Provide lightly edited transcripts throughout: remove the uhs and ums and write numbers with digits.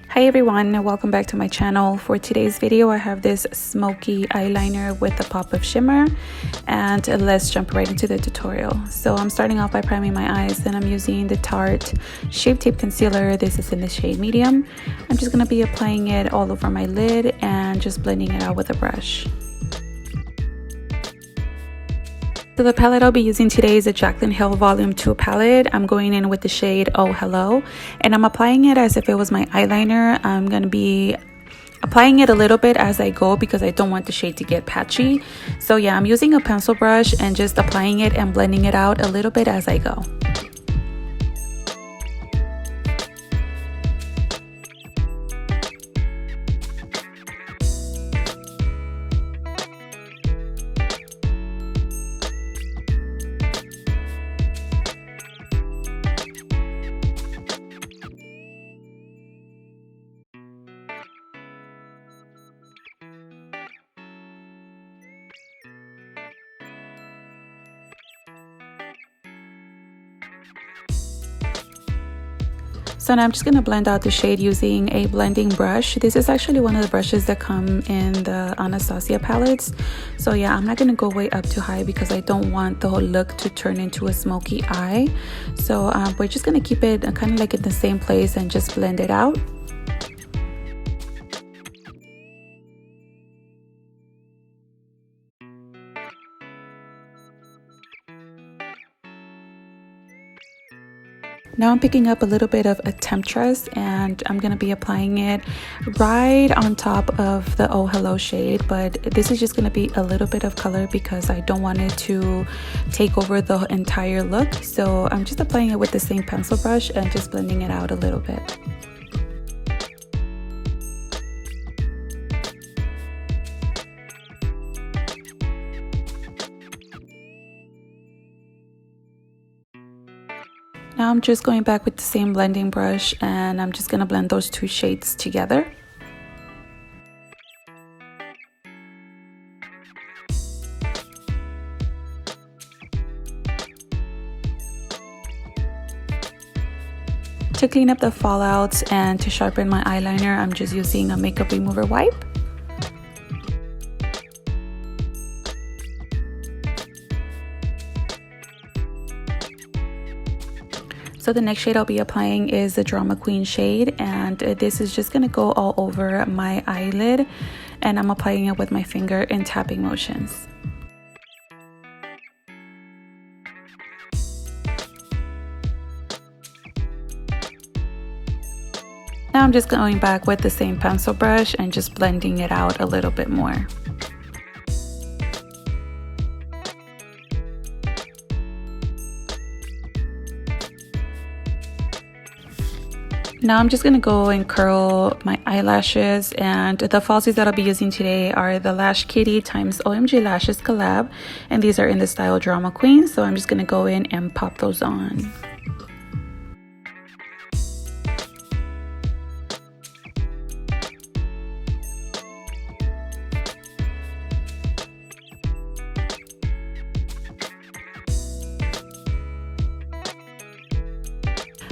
Hi everyone, welcome back to my channel. For today's video I have this smoky eyeliner with a pop of shimmer, and let's jump right into the tutorial. So I'm starting off by priming my eyes, and I'm using the Tarte Shape Tape Concealer. This is in the shade medium. I'm just going to be applying it all over my lid and just blending it out with a brush. So the palette I'll be using today is a Jaclyn Hill Volume 2 palette. I'm going in with the shade Oh Hello, and I'm applying it as if it was my eyeliner. I'm going to be applying it a little bit as I go because I don't want the shade to get patchy. So yeah, I'm using a pencil brush and just applying it and blending it out a little bit as I go. So now I'm just going to blend out the shade using a blending brush. This is actually one of the brushes that come in the Anastasia palettes. So yeah, I'm not going to go way up too high because I don't want the whole look to turn into a smoky eye. So we're just going to keep it kind of like in the same place and just blend it out. Now I'm picking up a little bit of a temptress, and I'm going to be applying it right on top of the Oh Hello shade, but this is just going to be a little bit of color because I don't want it to take over the entire look. So I'm just applying it with the same pencil brush and just blending it out a little bit. Now I'm just going back with the same blending brush, and I'm just going to blend those two shades together. To clean up the fallouts and to sharpen my eyeliner, I'm just using a makeup remover wipe. So the next shade I'll be applying is the Drama Queen shade, and this is just going to go all over my eyelid, and I'm applying it with my finger in tapping motions. Now I'm just going back with the same pencil brush and just blending it out a little bit more. Now I'm just going to go and curl my eyelashes, and the falsies that I'll be using today are the Lash Kitty times OhMGLashes collab, and these are in the style Drama Queen, so I'm just going to go in and pop those on.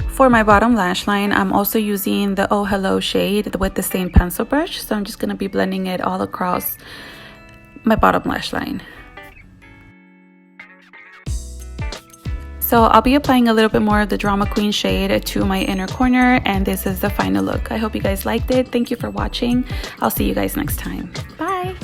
For my bottom lash line, I'm also using the Oh Hello shade with the same pencil brush. So I'm just going to be blending it all across my bottom lash line. So I'll be applying a little bit more of the Drama Queen shade to my inner corner, and this is the final look. I hope you guys liked it. Thank you for watching. I'll see you guys next time. Bye!